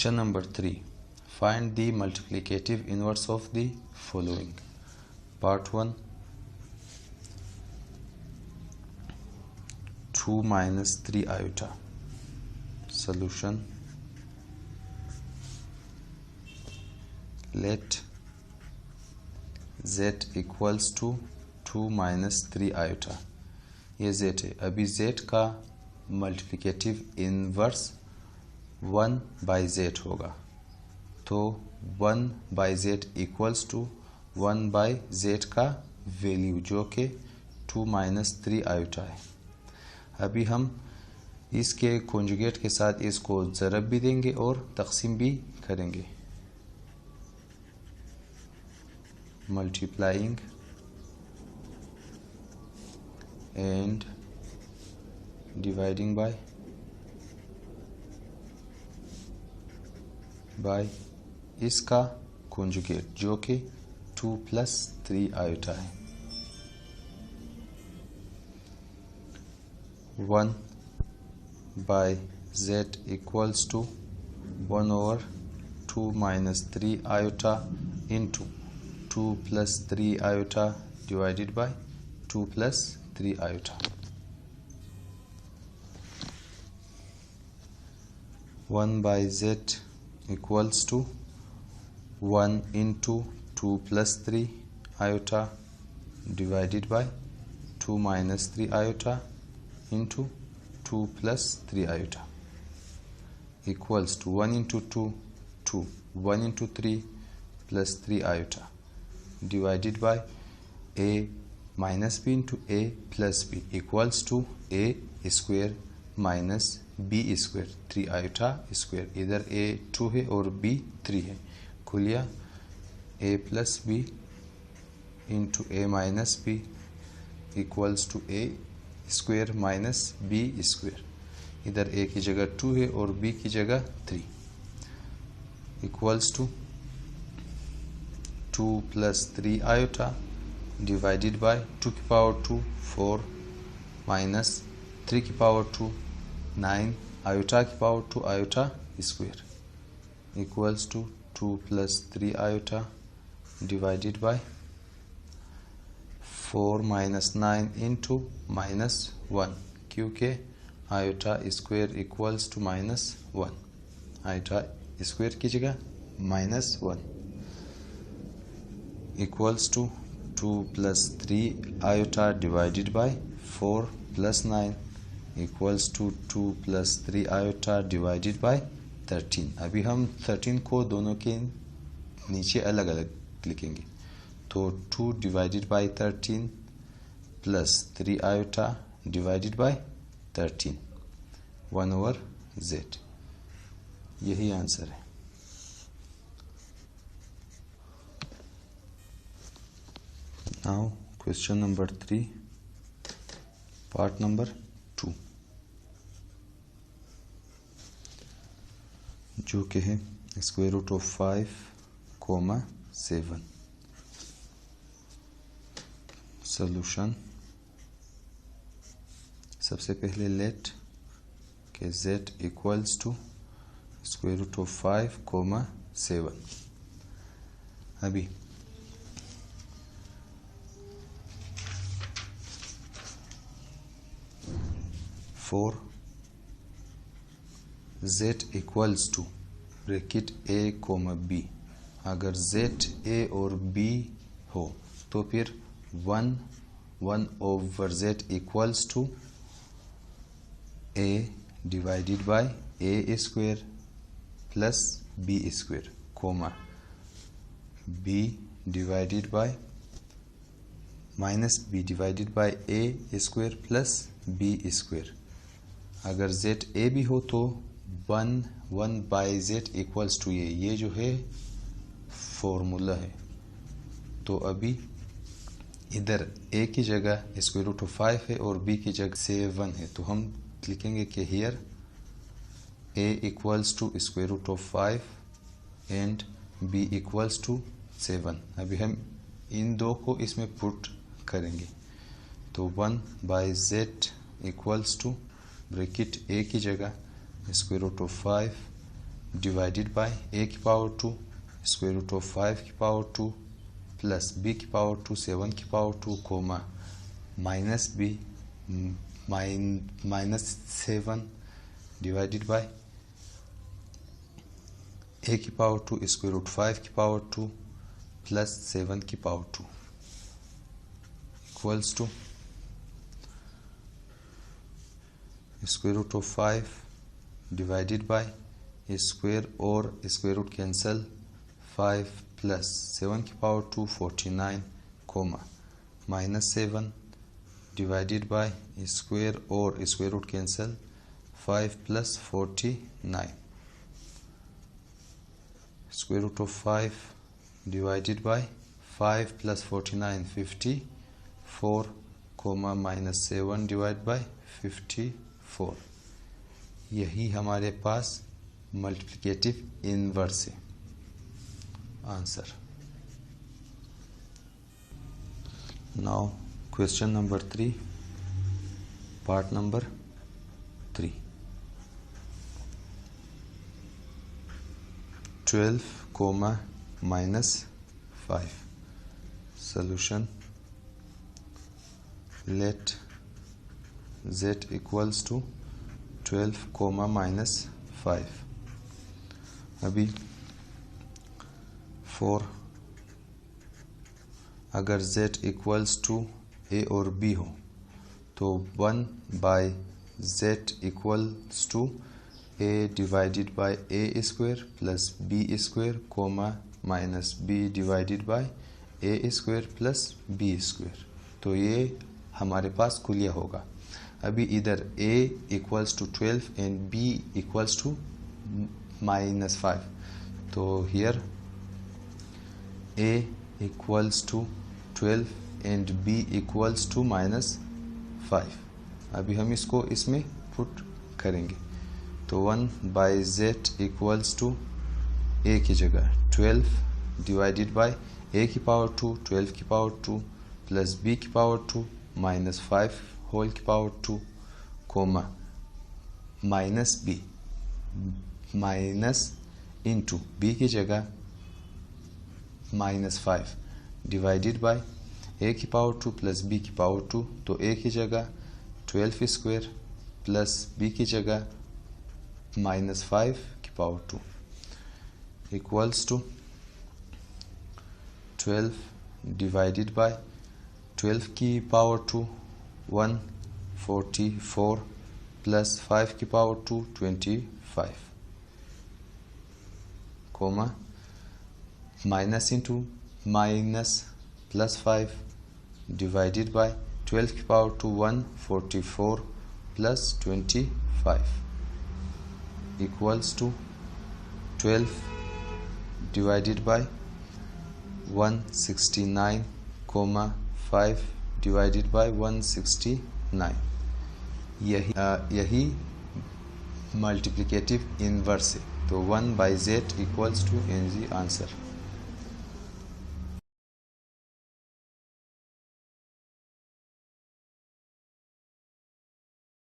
Question number 3. Find the multiplicative inverse of the following. Part 1. 2 minus 3 iota. Solution. Let z equals to 2 minus 3 iota. ये z है. अभी z का multiplicative inverse 1 by z होगा, तो 1 by z equals to 1 by z का value जो कि 2 minus 3 iota है. अभी हम इसके कॉन्जुगेट के साथ इसको ज़रब भी देंगे और तक़सीम भी करेंगे. मल्टीप्लाइंग एंड डिवाइडिंग बाय इसका कॉन्जुगेट जो कि 2 प्लस 3 आयोटा है. 1 bye z equals to 1 over 2 minus 3 iota into 2 plus 3 iota divided by 2 plus 3 iota. 1 bye z equals to 1 into 2 plus 3 iota divided by 2 minus 3 iota into 2 plus 3 iota equals to 1 into 2, 2, 1 into 3 plus 3 iota divided by a minus b into a plus b equals to a square minus b square 3 iota square. इधर a 2 है और b 3 है. खुलिया a plus b into a minus b equals to a square minus b square. इधर a की जगह 2 है और b की जगह 3 equals to 2 plus 3 iota divided by 2 की पावर 2 4 माइनस 3 की पावर 2 9 आयोटा की power 2 iota square equals to 2 plus 3 iota divided by 4 minus 9 into minus 1 क्योंकि iota square equals to minus 1. Iota square की जगह minus 1 equals to 2 plus 3 iota divided by 4 plus 9 equals to 2 plus 3 iota divided by 13. अभी हम 13 को दोनों के नीचे अलग अलग लिखेंगे, तो 2 divided by 13 plus 3 iota divided by 13 1 over z. यही आंसर है. Now question number 3 part number 2 जो कि है square root of 5 comma 7. Solution. सबसे पहले लेट के z equals to square root of 5 comma 7. अभी for z equals to bracket a comma b. अगर z a और b हो तो फिर 1 over z equals to a divided by a square plus b square comma b divided by minus b divided by a square plus b square. अगर z a भी हो तो 1 by z equals to ये जो है formula है. तो अभी इधर a की जगह स्क्वायर रूट ऑफ 5 है और b की जगह 7 है, तो हम लिखेंगे कि here a equals to square root of 5 and b equals to 7. अभी हम इन दो को इसमें पुट करेंगे, तो 1 by z equals to bracket a की जगह square root of 5 divided by a की पावर 2 स्क्वायर रूट ऑफ 5 की पावर 2 प्लस b की पावर 2 7 की power 2 comma minus b minus 7 divided by a की पावर 2 स्क्वायर रूट 5 की power 2 plus 7 की power 2 equals to square root of 5 divided by square और square root cancel 5 plus 7 की power 2 49 comma minus 7 divided by square और square root cancel 5 plus 49 square root of 5 divided by 5 plus 49 54 comma minus 7 divide by 54। यही हमारे पास multiplicative inverse है answer. Now question number 3 part number 3 12 comma minus 5 solution let z equals to 12 comma minus 5। अभी 4 अगर z equals to a और b हो तो 1 bye z equals to a divided by a square plus b square comma minus b divided by a square plus b square. तो ये हमारे पास कुलिया होगा। अभी इधर a equals to 12 and b equals to minus 5, तो here a equals to 12 and b equals to minus 5। अभी हम इसको इसमें पुट करेंगे तो 1 bye z equals to a की जगह 12 डिवाइडेड बाय a की पावर 2 12 की पावर 2 प्लस b की पावर 2 माइनस 5 होल की power 2 comma minus b minus into b की जगह माइनस 5 डिवाइडेड बाय a की पावर 2 प्लस b की पावर 2, तो a की जगह 12 स्क्वायर प्लस b की जगह माइनस 5 की power 2 equals to 12 divided by 12 की पावर 2 144 प्लस 5 की power 2 25 comma minus into minus plus 5 divided by 12 की power 2 144 plus 25 equals to 12 divided by 169 comma 5 divided by 169। यही मल्टीप्लिकेटिव इनवर्स है। तो 1 bye z equals to NG answer.